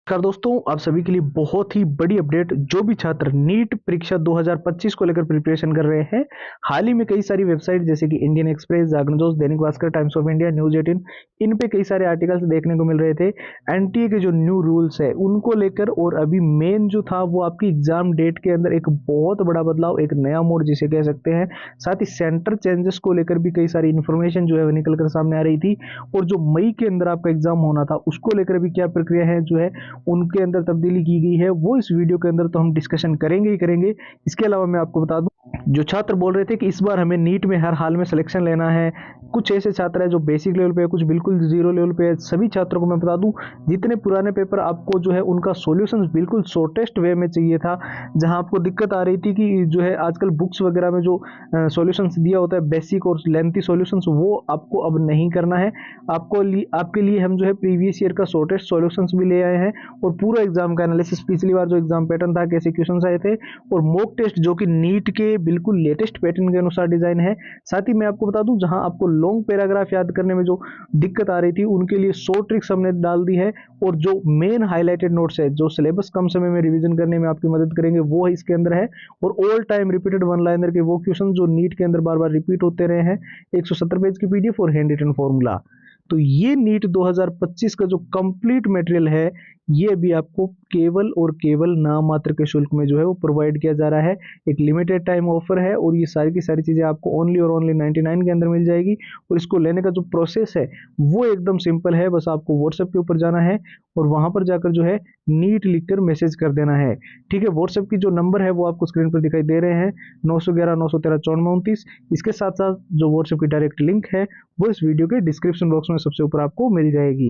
नमस्कार दोस्तों, आप सभी के लिए बहुत ही बड़ी अपडेट। जो भी छात्र नीट परीक्षा 2025 को लेकर प्रिपरेशन कर रहे हैं, हाल ही में कई सारी वेबसाइट जैसे कि इंडियन एक्सप्रेस, जागरण दोस्त, Dainik Bhaskar, times of India, news 18, इन पे कई सारे आर्टिकल्स देखने को मिल रहे थे। एनटीए के जो न्यू रूल्स है उनको लेकर, और अभी मेन जो था वो आपकी एग्जाम डेट के अंदर एक बहुत बड़ा बदलाव, एक नया मोड़ जिसे कह सकते हैं। साथ ही सेंटर चेंजेस को लेकर भी कई सारी इन्फॉर्मेशन जो है वो निकल कर सामने आ रही थी। और जो मई के अंदर आपका एग्जाम होना था उसको लेकर भी क्या प्रक्रिया है जो है उनके अंदर तब्दीली की गई है, वो इस वीडियो के अंदर तो हम डिस्कशन करेंगे ही करेंगे। इसके अलावा मैं आपको बता दूं, जो छात्र बोल रहे थे कि इस बार हमें नीट में हर हाल में सिलेक्शन लेना है, कुछ ऐसे छात्र हैं जो बेसिक लेवल पे है, कुछ बिल्कुल जीरो लेवल पे है। सभी छात्रों को मैं बता दूं, जितने पुराने पेपर आपको जो है उनका सॉल्यूशंस बिल्कुल शॉर्टेस्ट वे में चाहिए था। जहां आपको दिक्कत आ रही थी कि जो है आजकल बुक्स वगैरह में जो सॉल्यूशंस दिया होता है बेसिक और लेंथी सॉल्यूशंस, वो आपको अब नहीं करना है। आपके लिए हम जो है प्रीवियस ईयर का शॉर्टेस्ट सॉल्यूशंस भी ले आए हैं, और पूरा एग्जाम का एनालिसिस, पिछली बार जो एग्जाम पैटर्न था, कैसे क्वेश्चंस आए थे, और मॉक टेस्ट जो कि नीट के बिल्कुल लेटेस्ट पैटर्न के अनुसार डिजाइन है। साथ ही मैं आपको बता दूं, जहां आपको लॉन्ग पैराग्राफ याद करने में जो दिक्कत आ रही थी उनके लिए 100 ट्रिक्स हमने डाल दी है। और जो मेन हाईलाइटेड नोट्स है, जो सिलेबस कम समय में रिवीजन करने में आपकी मदद करेंगे, वो इसके अंदर है। और all time repeated one liner के वो क्वेश्चन जो नीट के अंदर बार बार रिपीट होते रहे हैं, 170 पेज की पीडीएफ और हैंड रिटन फॉर्मूला। तो ये नीट 2025 का जो कंप्लीट मटेरियल है, ये भी आपको केवल और केवल नाम मात्र के शुल्क में जो है वो प्रोवाइड किया जा रहा है। एक लिमिटेड टाइम ऑफर है, और ये सारी की सारी चीजें आपको ओनली और ओनली 99 के अंदर मिल जाएगी। और इसको लेने का जो प्रोसेस है वो एकदम सिंपल है। बस आपको व्हाट्सएप के ऊपर जाना है और वहां पर जाकर जो है नीट लिखकर मैसेज कर देना है। ठीक है, व्हाट्सएप की जो नंबर है वो आपको स्क्रीन पर दिखाई दे रहे हैं, 911 913 9429। इसके साथ साथ जो व्हाट्सएप की डायरेक्ट लिंक है वो इस वीडियो के डिस्क्रिप्शन बॉक्स में सबसे ऊपर आपको मिल जाएगी।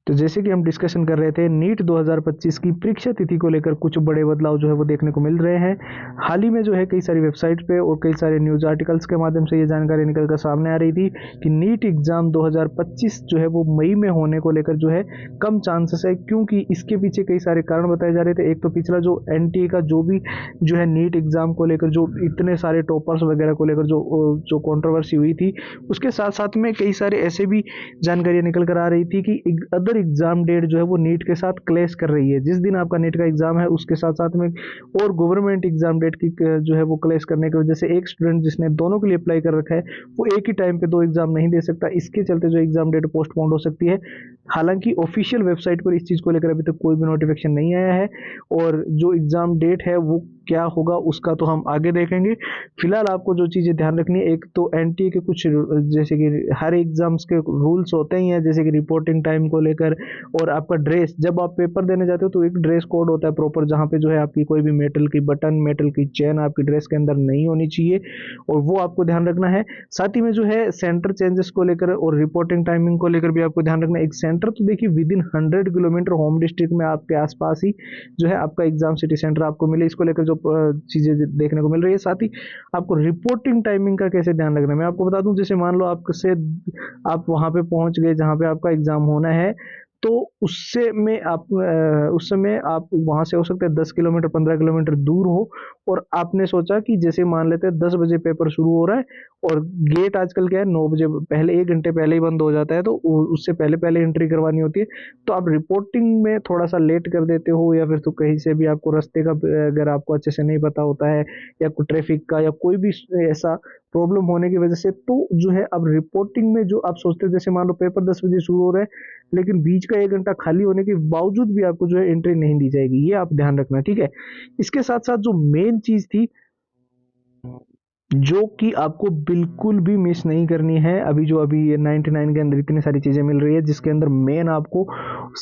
तो जैसे कि हम डिस्कशन कर रहे थे, नीट 2025 की परीक्षा तिथि को लेकर कुछ बड़े बदलाव जो है वो देखने को मिल रहे हैं। हाल ही में जो है कई सारी वेबसाइट पे और कई सारे न्यूज आर्टिकल्स के माध्यम से ये जानकारी निकल कर सामने आ रही थी कि नीट एग्जाम 2025 जो है वो मई में होने को लेकर जो है कम चांसेस है, क्योंकि इसके पीछे कई सारे कारण बताए जा रहे थे। एक तो पिछला जो एनटीए का जो भी जो है नीट एग्जाम को लेकर जो इतने सारे टॉपर्स वगैरह को लेकर जो कंट्रोवर्सी हुई थी, उसके साथ साथ में कई सारे ऐसे भी जानकारियां निकल कर आ रही थी कि अदर एग्जाम डेट जो है वो नीट के साथ क्लैश कर रही है। जिस दिन आपका नीट का एग्जाम है उसके साथ साथ में और गवर्नमेंट एग्जाम डेट की जो है वो क्लैश करने की वजह से एक स्टूडेंट जिसने दोनों के लिए अप्लाई कर रखा है वो एक ही टाइम पे दो एग्जाम नहीं दे सकता। इसके चलते जो एग्जाम डेट पोस्टपोन हो सकती है। हालांकि ऑफिशियल वेबसाइट पर इस चीज को लेकर अभी तक कोई भी नोटिफिकेशन नहीं आया है, और जो एग्जाम डेट है वो क्या होगा उसका तो हम आगे देखेंगे। फिलहाल आपको जो चीजें ध्यान रखनी है, एक तो एनटीए के कुछ जैसे कि हर एग्जाम्स के रूल्स होते ही हैं, जैसे कि रिपोर्टिंग टाइम को लेकर, और आपका ड्रेस, जब आप पेपर देने जाते हो तो एक ड्रेस कोड होता है प्रॉपर, जहां पे जो है आपकी कोई भी मेटल की बटन, मेटल की चेन आपकी ड्रेस के अंदर नहीं होनी चाहिए, और वो आपको ध्यान रखना है। साथ ही में जो है सेंटर चेंजेस को लेकर और रिपोर्टिंग टाइमिंग को लेकर भी आपको ध्यान रखना है। एक सेंटर तो देखिए with in 100 kilometre home district में आपके आसपास ही जो है आपका एग्जाम सिटी सेंटर आपको मिले, इसको लेकर जो चीजें देखने को मिल रही है। साथ ही आपको रिपोर्टिंग टाइमिंग का कैसे ध्यान रखना है, मैं आपको बता दूं। जैसे मान लो आपसे आप वहां पे पहुंच गए जहां पे आपका एग्जाम होना है, तो उस समय आप वहां से हो सकते हैं 10 किलोमीटर 15 किलोमीटर दूर हो, और आपने सोचा कि जैसे मान लेते हैं 10 बजे पेपर शुरू हो रहा है, और गेट आजकल क्या है 9 बजे पहले, 1 घंटे पहले ही बंद हो जाता है, तो उससे पहले पहले एंट्री करवानी होती है। तो आप रिपोर्टिंग में थोड़ा सा लेट कर देते हो, या फिर तो कहीं से भी आपको रास्ते का अगर आपको अच्छे से नहीं पता होता है, या कोई ट्रैफिक का या कोई भी ऐसा प्रॉब्लम होने की वजह से, तो जो है अब रिपोर्टिंग में जो आप सोचते हो, जैसे मान लो पेपर 10 बजे शुरू हो रहा है, लेकिन बीच का 1 घंटा खाली होने के बावजूद भी आपको जो है एंट्री नहीं दी जाएगी, ये आप ध्यान रखना, ठीक है। इसके साथ साथ जो मेन चीज थी, जो कि आपको बिल्कुल भी मिस नहीं करनी है, अभी ये 99 के अंदर इतनी सारी चीजें मिल रही है, जिसके अंदर मेन आपको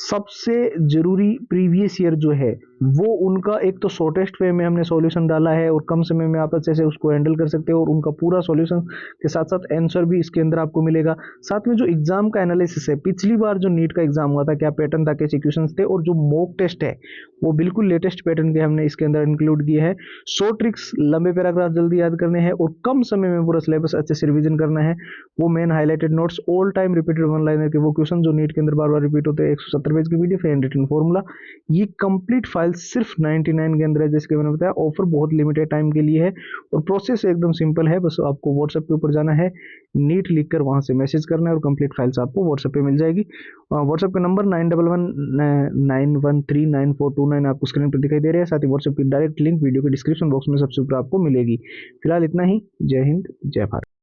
सबसे जरूरी प्रीवियस ईयर जो है वो उनका एक तो शॉर्टेस्ट वे में हमने सॉल्यूशन डाला है, और कम समय में आप अच्छे से उसको हैंडल कर सकते हो, और उनका पूरा सॉल्यूशन के साथ साथ आंसर भी इसके अंदर आपको मिलेगा। साथ में जो एग्जाम का एनालिसिस है, पिछली बार जो नीट का एग्जाम हुआ था, क्या पैटर्न था, कैसे क्वेश्चंस थे, और जो मॉक टेस्ट है वो बिल्कुल लेटेस्ट पैटर्न के हमने इसके अंदर इंक्लूड किए हैं। 100 ट्रिक्स, लंबे पैराग्राफ जल्दी याद करने हैं और कम समय में पूरा सिलेबस अच्छे से रिवीजन करना है। वो main highlighted notes, all time repeated one liner के वो क्वेश्चन जो नीट के अंदर बार बार रिपीट होते हैं, 170 पेज की पीडीएफ, हैंड रिटन फॉर्मूला, ये कंप्लीट फाइल सिर्फ 99 के अंदर है। जैसे कि मैंने बताया, ऑफर बहुत लिमिटेड टाइम के लिए है और प्रोसेस एकदम सिंपल है। बस आपको व्हाट्सएप के ऊपर जाना है, नीट लिखकर वहां से मैसेज करना है और कंप्लीट फाइल्स आपको व्हाट्सएप पे मिल जाएगी। व्हाट्सएप का नंबर 9119139429 आपको स्क्रीन पर दिखाई दे रहा है। साथ ही व्हाट्सएप की डायरेक्ट लिंक वीडियो के डिस्क्रिप्शन बॉक्स में सबसे ऊपर आपको मिलेगी। फिलहाल इतना ही। जय हिंद, जय भारत।